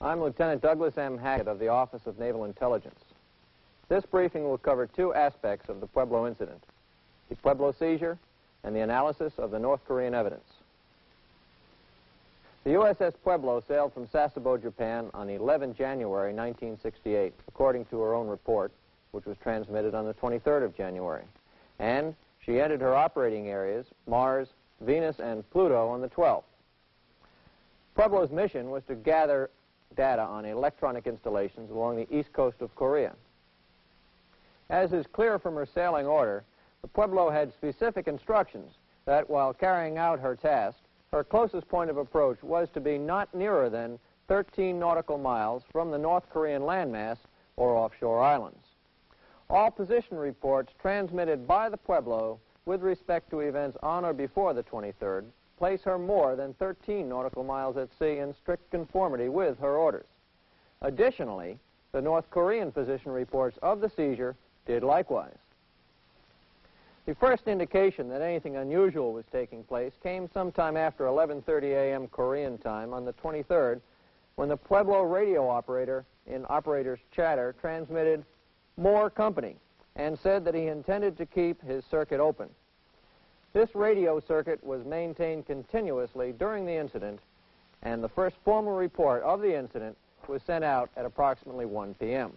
I'm Lieutenant Douglas M. Hackett of the Office of Naval Intelligence. This briefing will cover two aspects of the Pueblo incident: the Pueblo seizure and the analysis of the North Korean evidence. The USS Pueblo sailed from Sasebo, Japan on 11 January 1968, according to her own report, which was transmitted on the 23rd of January. And she entered her operating areas, Mars, Venus, and Pluto, on the 12th. Pueblo's mission was to gather data on electronic installations along the east coast of Korea. As is clear from her sailing order, the Pueblo had specific instructions that while carrying out her task, her closest point of approach was to be not nearer than 13 nautical miles from the North Korean landmass or offshore islands. All position reports transmitted by the Pueblo with respect to events on or before the 23rd place her more than 13 nautical miles at sea in strict conformity with her orders. Additionally, the North Korean position reports of the seizure did likewise. The first indication that anything unusual was taking place came sometime after 11:30 a.m. Korean time on the 23rd, when the Pueblo radio operator in operator's chatter transmitted more company and said that he intended to keep his circuit open. This radio circuit was maintained continuously during the incident, and the first formal report of the incident was sent out at approximately 1 p.m.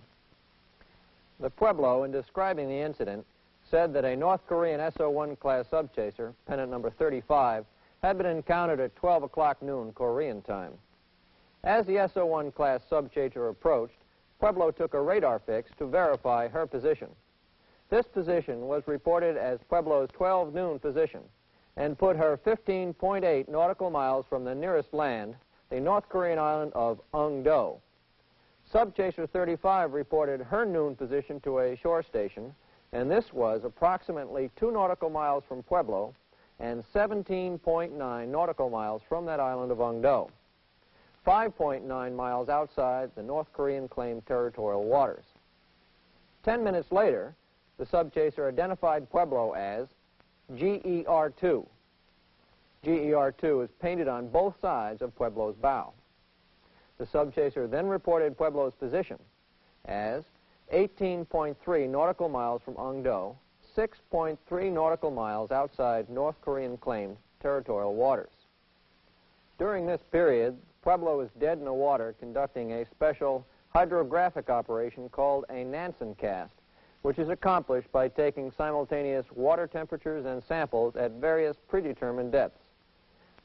The Pueblo, in describing the incident, said that a North Korean SO-1 class subchaser, pennant number 35, had been encountered at 12 o'clock noon Korean time. As the SO-1 class subchaser approached, Pueblo took a radar fix to verify her position. This position was reported as Pueblo's 12 noon position and put her 15.8 nautical miles from the nearest land, the North Korean island of Ung-do. Subchaser 35 reported her noon position to a shore station, and this was approximately 2 nautical miles from Pueblo and 17.9 nautical miles from that island of Ung-do, 5.9 miles outside the North Korean claimed territorial waters. 10 minutes later, the subchaser identified Pueblo as GER-2. GER-2 is painted on both sides of Pueblo's bow. The subchaser then reported Pueblo's position as 18.3 nautical miles from Ung-do, 6.3 nautical miles outside North Korean claimed territorial waters. During this period, Pueblo was dead in the water conducting a special hydrographic operation called a Nansen cast, which is accomplished by taking simultaneous water temperatures and samples at various predetermined depths.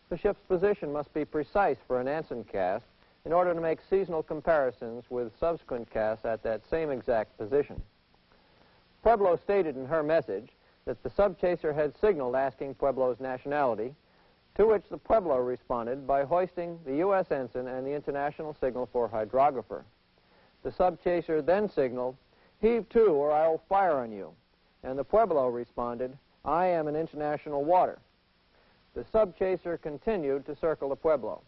The ship's position must be precise for a Nansen cast in order to make seasonal comparisons with subsequent casts at that same exact position. Pueblo stated in her message that the subchaser had signaled asking Pueblo's nationality, to which the Pueblo responded by hoisting the U.S. ensign and the international signal for hydrographer. The subchaser then signaled, "Heave to or I will fire on you," and the Pueblo responded, "I am in international water." The subchaser continued to circle the Pueblo.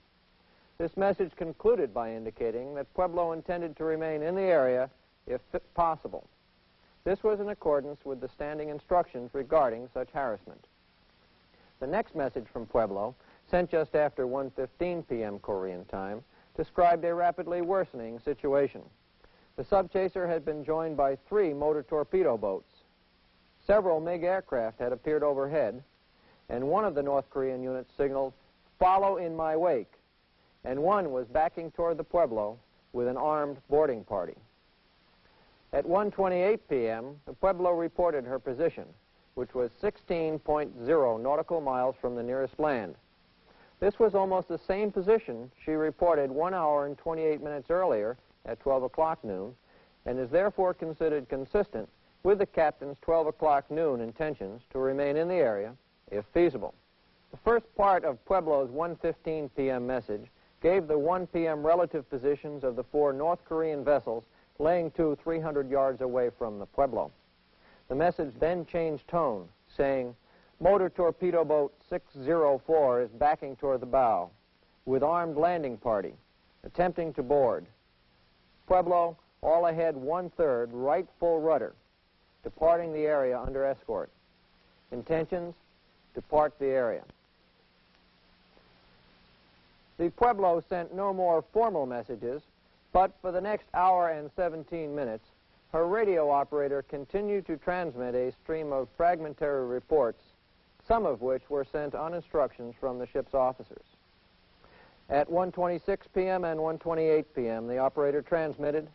This message concluded by indicating that Pueblo intended to remain in the area if possible. This was in accordance with the standing instructions regarding such harassment. The next message from Pueblo, sent just after 1:15 p.m. Korean time, described a rapidly worsening situation. The subchaser had been joined by 3 motor torpedo boats. Several MiG aircraft had appeared overhead, and one of the North Korean units signaled, "Follow in my wake," and one was backing toward the Pueblo with an armed boarding party. At 1:28 p.m., the Pueblo reported her position, which was 16.0 nautical miles from the nearest land. This was almost the same position she reported 1 hour and 28 minutes earlier at 12 o'clock noon, and is therefore considered consistent with the captain's 12 o'clock noon intentions to remain in the area, if feasible. The first part of Pueblo's 1:15 p.m. message gave the 1 p.m. relative positions of the 4 North Korean vessels laying to 300 yards away from the Pueblo. The message then changed tone, saying, "Motor torpedo boat 604 is backing toward the bow, with armed landing party, attempting to board. Pueblo, all ahead 1/3, right full rudder, departing the area under escort. Intentions, depart the area." The Pueblo sent no more formal messages, But for the next hour and 17 minutes, her radio operator continued to transmit a stream of fragmentary reports, some of which were sent on instructions from the ship's officers. At 1:26 p.m. and 1:28 p.m., the operator transmitted,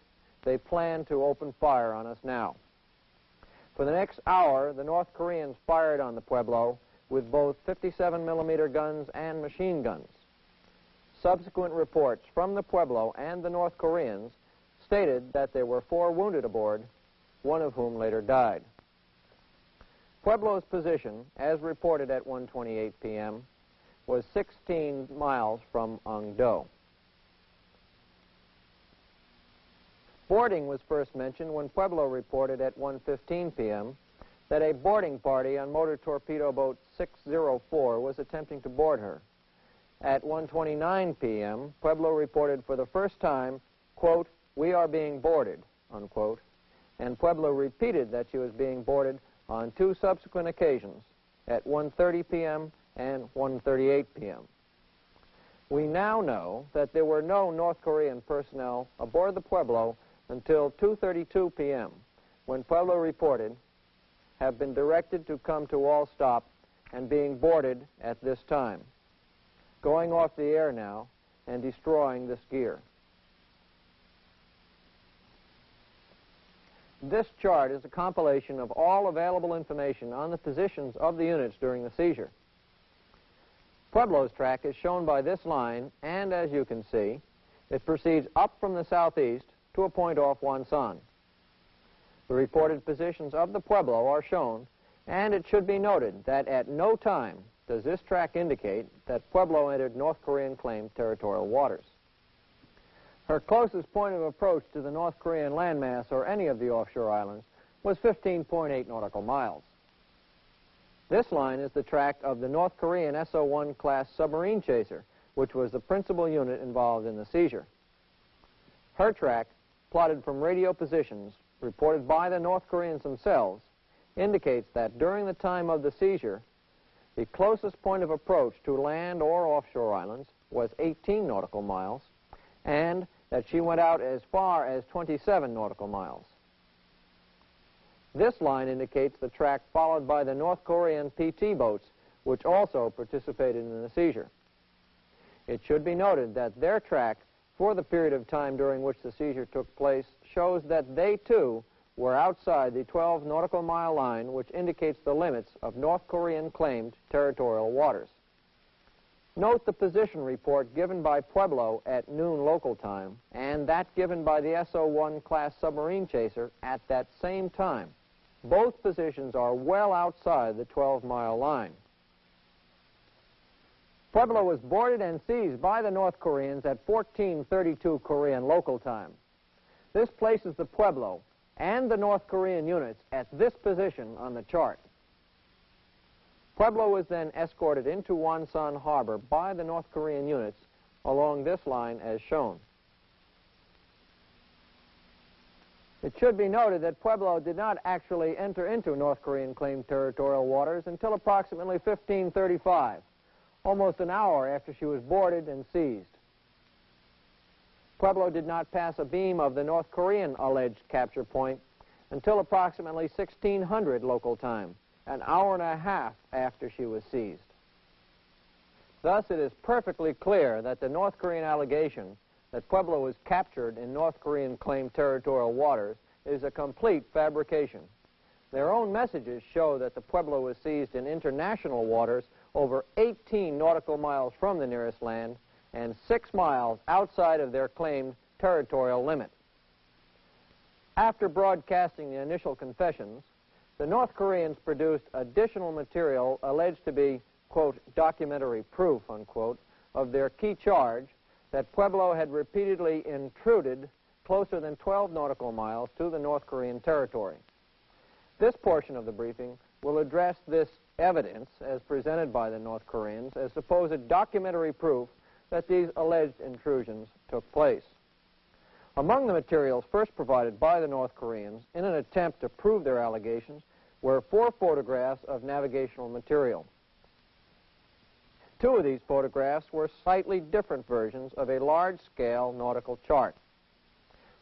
"They plan to open fire on us now." For the next hour, the North Koreans fired on the Pueblo with both 57mm guns and machine guns. Subsequent reports from the Pueblo and the North Koreans stated that there were 4 wounded aboard, one of whom later died. Pueblo's position, as reported at 1:28 p.m., was 16 miles from Ongdo. Boarding was first mentioned when Pueblo reported at 1:15 p.m. that a boarding party on motor torpedo boat 604 was attempting to board her. At 1:29 p.m., Pueblo reported for the first time, quote, "We are being boarded," unquote, and Pueblo repeated that she was being boarded on 2 subsequent occasions, at 1:30 p.m. and 1:38 p.m. We now know that there were no North Korean personnel aboard the Pueblo until 2:32 p.m., when Pueblo reported, "Have been directed to come to all stop and being boarded at this time. Going off the air now and destroying this gear." This chart is a compilation of all available information on the positions of the units during the seizure. Pueblo's track is shown by this line, and as you can see, it proceeds up from the southeast to a point off Wonsan. The reported positions of the Pueblo are shown, and it should be noted that at no time does this track indicate that Pueblo entered North Korean claimed territorial waters. Her closest point of approach to the North Korean landmass or any of the offshore islands was 15.8 nautical miles. This line is the track of the North Korean SO-1 class submarine chaser, which was the principal unit involved in the seizure. Her track, plotted from radio positions reported by the North Koreans themselves, indicates that during the time of the seizure, the closest point of approach to land or offshore islands was 18 nautical miles, and that she went out as far as 27 nautical miles. This line indicates the track followed by the North Korean PT boats, which also participated in the seizure. It should be noted that their track for the period of time during which the seizure took place shows that they, too, were outside the 12 nautical mile line, which indicates the limits of North Korean claimed territorial waters. Note the position report given by Pueblo at noon local time and that given by the SO-1 class submarine chaser at that same time. Both positions are well outside the 12-mile line. Pueblo was boarded and seized by the North Koreans at 14:32 Korean local time. This places the Pueblo and the North Korean units at this position on the chart. Pueblo was then escorted into Wonsan Harbor by the North Korean units along this line as shown. It should be noted that Pueblo did not actually enter into North Korean claimed territorial waters until approximately 15:35, almost an hour after she was boarded and seized. Pueblo did not pass a beam of the North Korean alleged capture point until approximately 1600 local time, an hour and a half after she was seized. Thus, it is perfectly clear that the North Korean allegation that Pueblo was captured in North Korean claimed territorial waters is a complete fabrication. Their own messages show that the Pueblo was seized in international waters over 18 nautical miles from the nearest land and 6 miles outside of their claimed territorial limit. After broadcasting the initial confessions, the North Koreans produced additional material alleged to be, quote, documentary proof, unquote, of their key charge that Pueblo had repeatedly intruded closer than 12 nautical miles to the North Korean territory. This portion of the briefing will address this evidence as presented by the North Koreans as supposed documentary proof that these alleged intrusions took place. Among the materials first provided by the North Koreans in an attempt to prove their allegations were 4 photographs of navigational material. 2 of these photographs were slightly different versions of a large-scale nautical chart.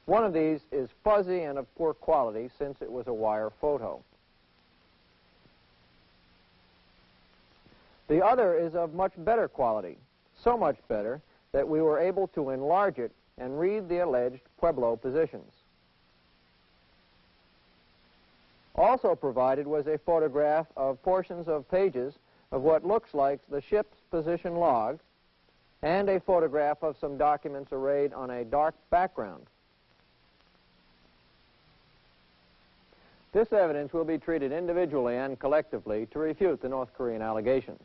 One of these is fuzzy and of poor quality since it was a wire photo. The other is of much better quality, so much better that we were able to enlarge it and read the alleged Pueblo positions. Also provided was a photograph of portions of pages of what looks like the ship's position log and a photograph of some documents arrayed on a dark background. This evidence will be treated individually and collectively to refute the North Korean allegations.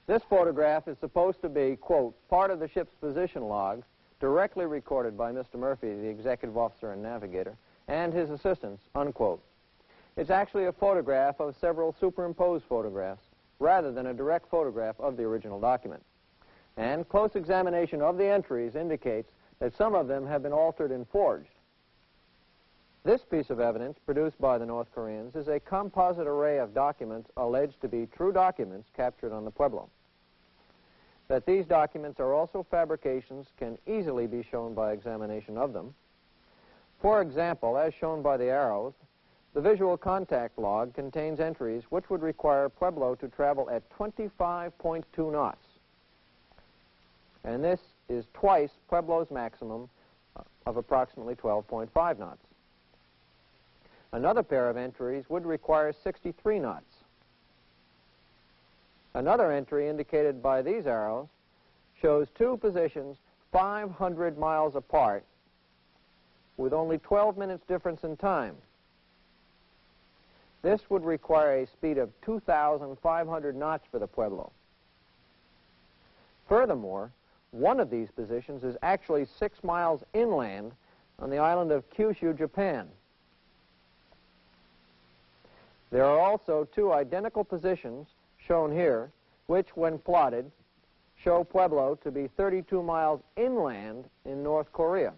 This photograph is supposed to be, quote, part of the ship's position log, directly recorded by Mr. Murphy, the executive officer and navigator, and his assistants, unquote. It's actually a photograph of several superimposed photographs, rather than a direct photograph of the original document. And close examination of the entries indicates that some of them have been altered and forged. This piece of evidence produced by the North Koreans is a composite array of documents alleged to be true documents captured on the Pueblo. That these documents are also fabrications can easily be shown by examination of them. For example, as shown by the arrows, the visual contact log contains entries which would require Pueblo to travel at 25.2 knots. And this is twice Pueblo's maximum of approximately 12.5 knots. Another pair of entries would require 63 knots. Another entry indicated by these arrows shows two positions 500 miles apart with only 12 minutes difference in time. This would require a speed of 2,500 knots for the Pueblo. Furthermore, one of these positions is actually 6 miles inland on the island of Kyushu, Japan. There are also two identical positions shown here, which, when plotted, show Pueblo to be 32 miles inland in North Korea.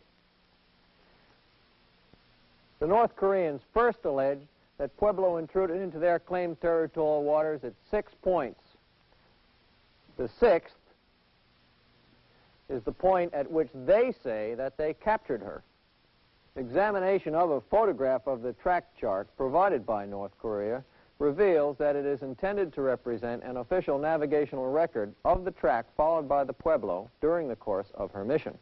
The North Koreans first alleged that Pueblo intruded into their claimed territorial waters at 6 points. The sixth is the point at which they say that they captured her. Examination of a photograph of the track chart provided by North Korea reveals that it is intended to represent an official navigational record of the track followed by the Pueblo during the course of her mission.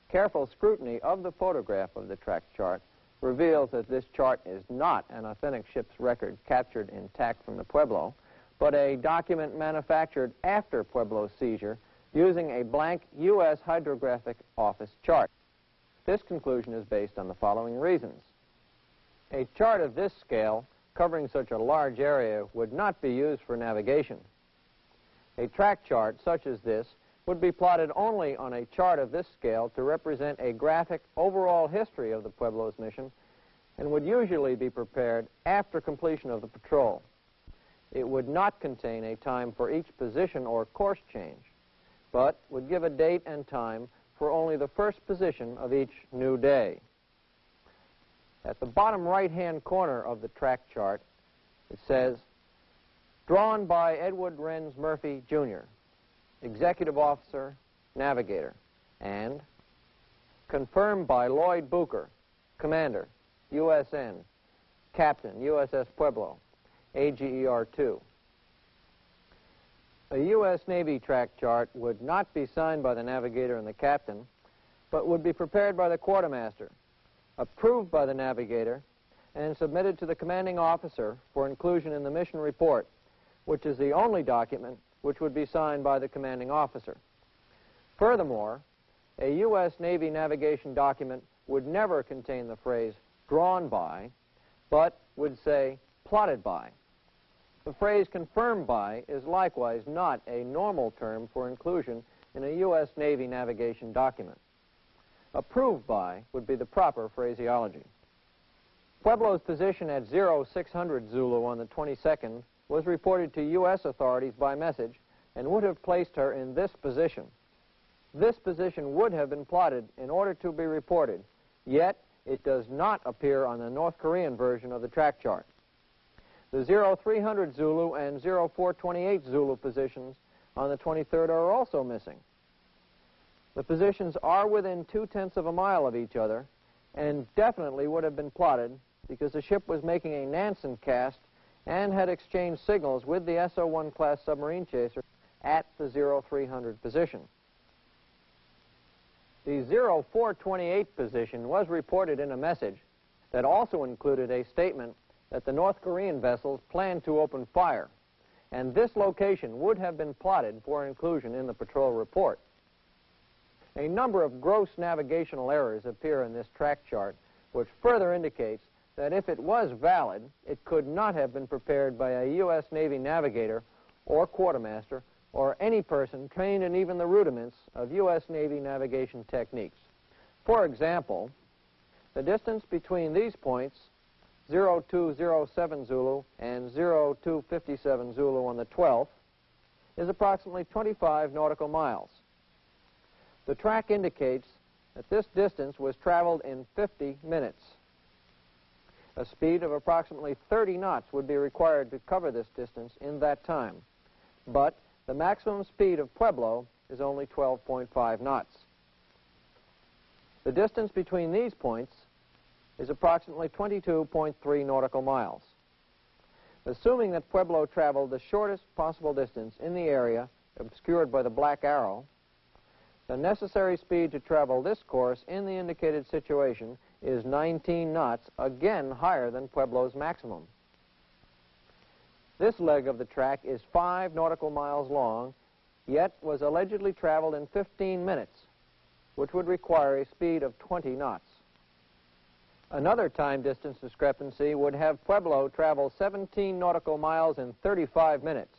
Careful scrutiny of the photograph of the track chart reveals that this chart is not an authentic ship's record captured intact from the Pueblo, but a document manufactured after Pueblo's seizure using a blank U.S. Hydrographic Office chart. This conclusion is based on the following reasons. A chart of this scale, covering such a large area, would not be used for navigation. A track chart such as this would be plotted only on a chart of this scale to represent a graphic overall history of the Pueblo's mission and would usually be prepared after completion of the patrol. It would not contain a time for each position or course change, but would give a date and time for only the first position of each new day. At the bottom right-hand corner of the track chart, it says, drawn by Edward Renz Murphy, Jr., Executive Officer, Navigator, and confirmed by Lloyd Bucher, Commander, USN, Captain, USS Pueblo, AGER-2. A U.S. Navy track chart would not be signed by the navigator and the captain, but would be prepared by the quartermaster, approved by the navigator, and submitted to the commanding officer for inclusion in the mission report, which is the only document which would be signed by the commanding officer. Furthermore, a U.S. Navy navigation document would never contain the phrase drawn by, but would say plotted by. The phrase confirmed by is likewise not a normal term for inclusion in a U.S. Navy navigation document. Approved by would be the proper phraseology. Pueblo's position at 0600 Zulu on the 22nd was reported to U.S. authorities by message and would have placed her in this position. This position would have been plotted in order to be reported, yet it does not appear on the North Korean version of the track chart. The 0300 Zulu and 0428 Zulu positions on the 23rd are also missing. The positions are within 2/10 of a mile of each other and definitely would have been plotted because the ship was making a Nansen cast and had exchanged signals with the SO-1 class submarine chaser at the 0300 position. The 0428 position was reported in a message that also included a statement that the North Korean vessels planned to open fire, and this location would have been plotted for inclusion in the patrol report. A number of gross navigational errors appear in this track chart, which further indicates that if it was valid, it could not have been prepared by a U.S. Navy navigator or quartermaster or any person trained in even the rudiments of U.S. Navy navigation techniques. For example, the distance between these points, 0207 Zulu and 0257 Zulu on the 12th, is approximately 25 nautical miles. The track indicates that this distance was traveled in 50 minutes. A speed of approximately 30 knots would be required to cover this distance in that time, but the maximum speed of Pueblo is only 12.5 knots. The distance between these points is approximately 22.3 nautical miles. Assuming that Pueblo traveled the shortest possible distance in the area obscured by the black arrow, the necessary speed to travel this course in the indicated situation is 19 knots, again higher than Pueblo's maximum. This leg of the track is 5 nautical miles long, yet was allegedly traveled in 15 minutes, which would require a speed of 20 knots. Another time-distance discrepancy would have Pueblo travel 17 nautical miles in 35 minutes.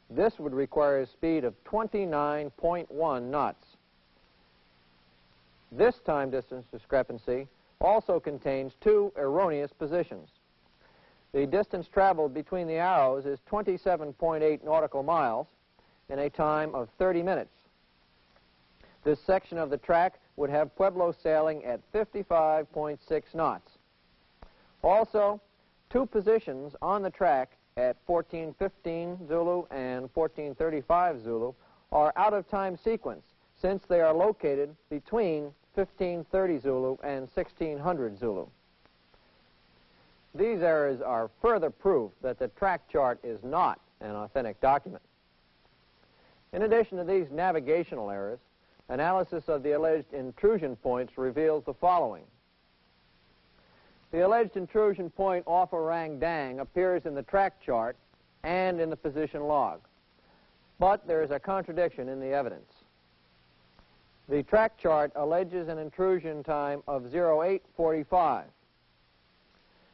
This would require a speed of 29.1 knots. This time-distance discrepancy also contains 2 erroneous positions. The distance traveled between the arrows is 27.8 nautical miles in a time of 30 minutes. This section of the track would have Pueblo sailing at 55.6 knots. Also, 2 positions on the track at 1415 Zulu and 1435 Zulu are out of time sequence since they are located between 1530 Zulu and 1600 Zulu. These errors are further proof that the track chart is not an authentic document. In addition to these navigational errors, analysis of the alleged intrusion points reveals the following. The alleged intrusion point off Orang Dang appears in the track chart and in the position log, but there is a contradiction in the evidence. The track chart alleges an intrusion time of 0845.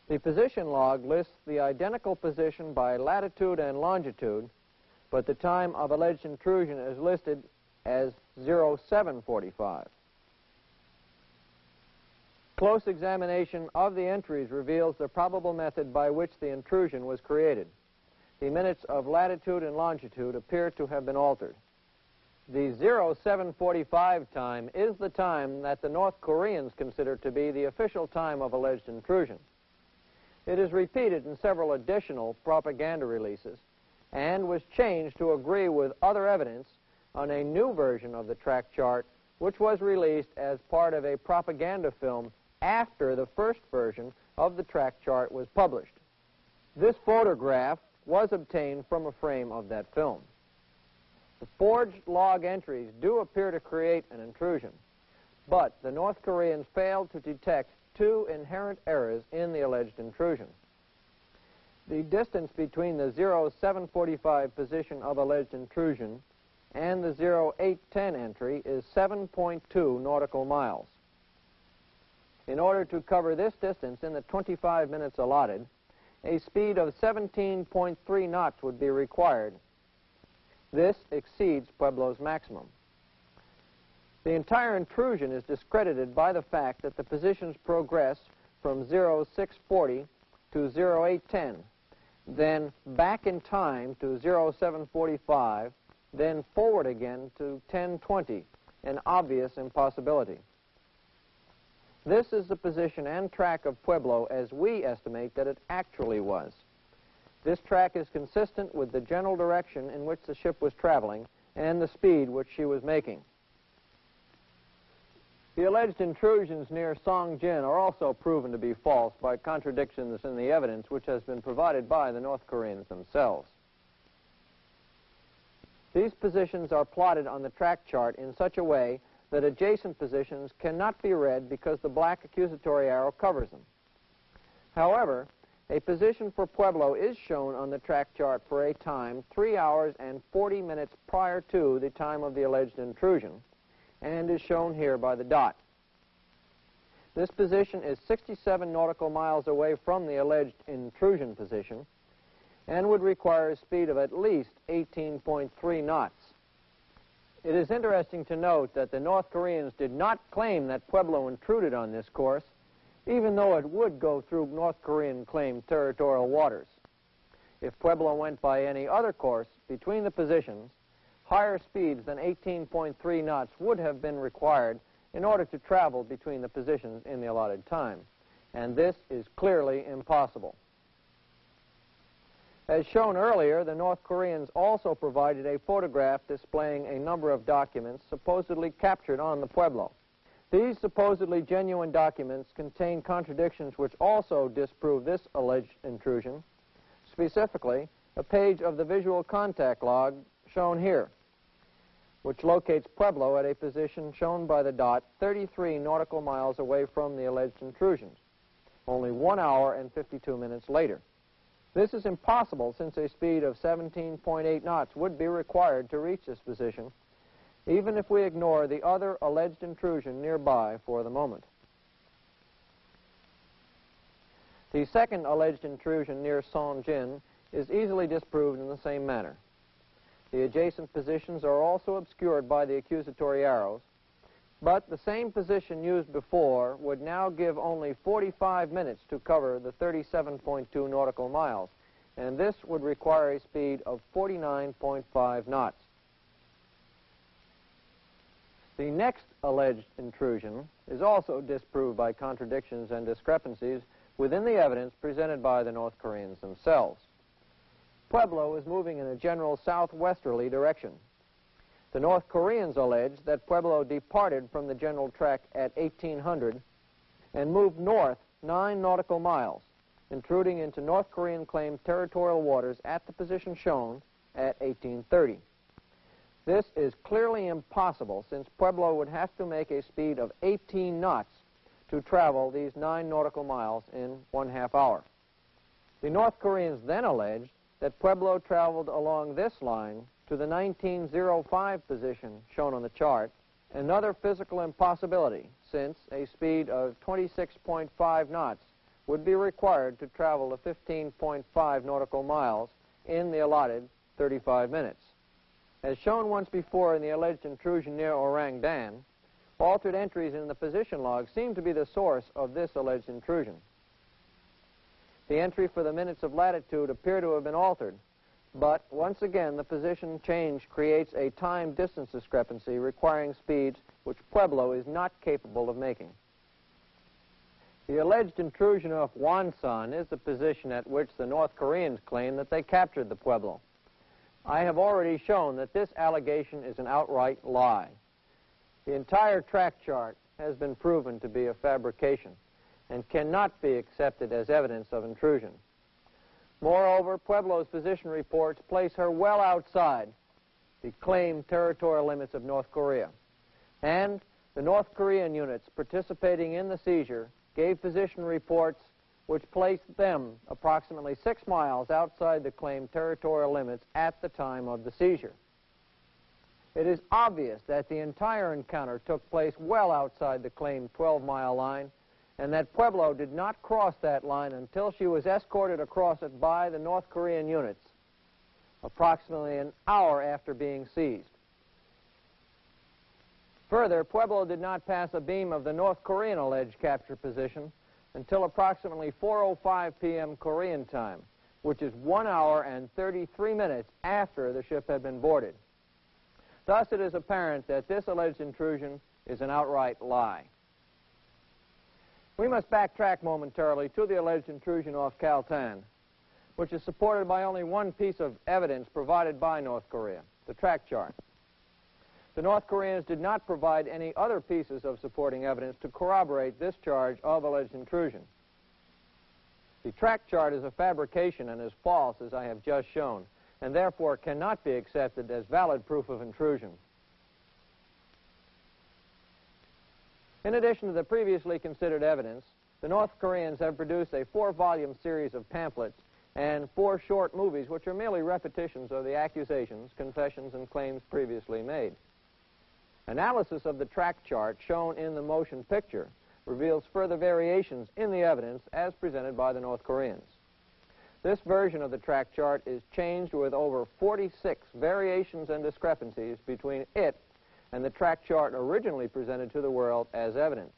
The position log lists the identical position by latitude and longitude, but the time of alleged intrusion is listed as 0745. Close examination of the entries reveals the probable method by which the intrusion was created. The minutes of latitude and longitude appear to have been altered. The 0745 time is the time that the North Koreans consider to be the official time of alleged intrusion. It is repeated in several additional propaganda releases and was changed to agree with other evidence on a new version of the track chart, which was released as part of a propaganda film after the first version of the track chart was published. This photograph was obtained from a frame of that film. The forged log entries do appear to create an intrusion, but the North Koreans failed to detect 2 inherent errors in the alleged intrusion. The distance between the 0745 position of alleged intrusion and the 0810 entry is 7.2 nautical miles. In order to cover this distance in the 25 minutes allotted, a speed of 17.3 knots would be required. This exceeds Pueblo's maximum. The entire intrusion is discredited by the fact that the positions progress from 0640 to 0810, then back in time to 0745, then forward again to 1020, an obvious impossibility. This is the position and track of Pueblo as we estimate that it actually was. This track is consistent with the general direction in which the ship was traveling and the speed which she was making. The alleged intrusions near Songjin are also proven to be false by contradictions in the evidence which has been provided by the North Koreans themselves. These positions are plotted on the track chart in such a way that adjacent positions cannot be read because the black accusatory arrow covers them. However, a position for Pueblo is shown on the track chart for a time 3 hours and 40 minutes prior to the time of the alleged intrusion, and is shown here by the dot. This position is 67 nautical miles away from the alleged intrusion position and would require a speed of at least 18.3 knots. It is interesting to note that the North Koreans did not claim that Pueblo intruded on this course, even though it would go through North Korean claimed territorial waters. If Pueblo went by any other course between the positions, higher speeds than 18.3 knots would have been required in order to travel between the positions in the allotted time, and this is clearly impossible. As shown earlier, the North Koreans also provided a photograph displaying a number of documents supposedly captured on the Pueblo. These supposedly genuine documents contain contradictions which also disprove this alleged intrusion, specifically a page of the visual contact log shown here, which locates Pueblo at a position shown by the dot 33 nautical miles away from the alleged intrusions, only 1 hour and 52 minutes later. This is impossible since a speed of 17.8 knots would be required to reach this position, even if we ignore the other alleged intrusion nearby for the moment. The second alleged intrusion near Songjin is easily disproved in the same manner. The adjacent positions are also obscured by the accusatory arrows, but the same position used before would now give only 45 minutes to cover the 37.2 nautical miles, and this would require a speed of 49.5 knots. The next alleged intrusion is also disproved by contradictions and discrepancies within the evidence presented by the North Koreans themselves. Pueblo is moving in a general southwesterly direction. The North Koreans allege that Pueblo departed from the general track at 1800 and moved north 9 nautical miles, intruding into North Korean claimed territorial waters at the position shown at 1830. This is clearly impossible since Pueblo would have to make a speed of 18 knots to travel these 9 nautical miles in 1/2 hour. The North Koreans then alleged that Pueblo traveled along this line to the 1905 position shown on the chart, another physical impossibility since a speed of 26.5 knots would be required to travel the 15.5 nautical miles in the allotted 35 minutes. As shown once before in the alleged intrusion near Orang Dan, altered entries in the position log seem to be the source of this alleged intrusion. The entry for the minutes of latitude appear to have been altered, but once again the position change creates a time-distance discrepancy requiring speeds which Pueblo is not capable of making. The alleged intrusion off Wonsan is the position at which the North Koreans claim that they captured the Pueblo. I have already shown that this allegation is an outright lie. The entire track chart has been proven to be a fabrication and cannot be accepted as evidence of intrusion. Moreover, Pueblo's position reports place her well outside the claimed territorial limits of North Korea, and the North Korean units participating in the seizure gave position reports which placed them approximately 6 miles outside the claimed territorial limits at the time of the seizure. It is obvious that the entire encounter took place well outside the claimed 12-mile line, and that Pueblo did not cross that line until she was escorted across it by the North Korean units, approximately an hour after being seized. Further, Pueblo did not pass a beam of the North Korean alleged capture position until approximately 4:05 p.m. Korean time, which is 1 hour and 33 minutes after the ship had been boarded. Thus, it is apparent that this alleged intrusion is an outright lie. We must backtrack momentarily to the alleged intrusion off Kaltan, which is supported by only one piece of evidence provided by North Korea, the track chart. The North Koreans did not provide any other pieces of supporting evidence to corroborate this charge of alleged intrusion. The track chart is a fabrication and is false, as I have just shown, and therefore cannot be accepted as valid proof of intrusion. In addition to the previously considered evidence, the North Koreans have produced a 4-volume series of pamphlets and 4 short movies which are merely repetitions of the accusations, confessions, and claims previously made. Analysis of the track chart shown in the motion picture reveals further variations in the evidence as presented by the North Koreans. This version of the track chart is changed with over 46 variations and discrepancies between it and the track chart originally presented to the world as evidence.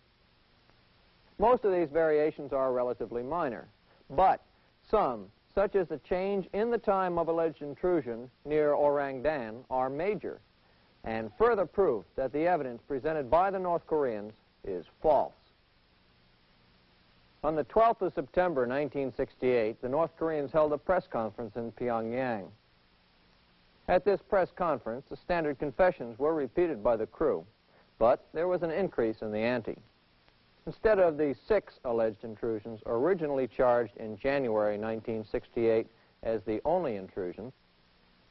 Most of these variations are relatively minor, but some, such as the change in the time of alleged intrusion near Orang Dan, are major and further proof that the evidence presented by the North Koreans is false. On the 12th of September 1968, the North Koreans held a press conference in Pyongyang. At this press conference, the standard confessions were repeated by the crew, but there was an increase in the ante. Instead of the 6 alleged intrusions originally charged in January 1968 as the only intrusion,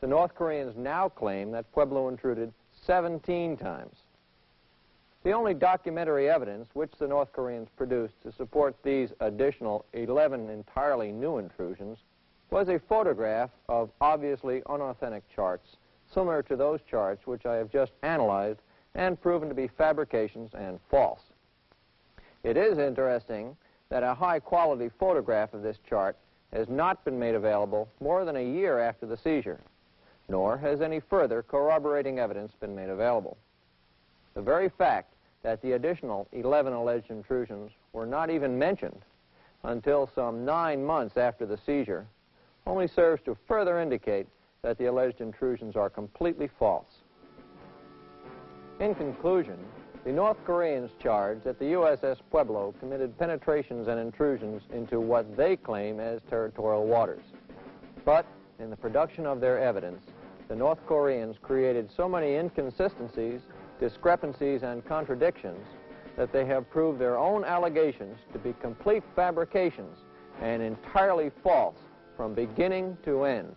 the North Koreans now claim that Pueblo intruded 17 times. The only documentary evidence which the North Koreans produced to support these additional 11 entirely new intrusions was a photograph of obviously unauthentic charts, similar to those charts which I have just analyzed and proven to be fabrications and false. It is interesting that a high-quality photograph of this chart has not been made available more than a year after the seizure, nor has any further corroborating evidence been made available. The very fact that the additional 11 alleged intrusions were not even mentioned until some 9 months after the seizure only serves to further indicate that the alleged intrusions are completely false. In conclusion, the North Koreans charge that the USS Pueblo committed penetrations and intrusions into what they claim as territorial waters. But in the production of their evidence, the North Koreans created so many inconsistencies, discrepancies, and contradictions that they have proved their own allegations to be complete fabrications and entirely false from beginning to end.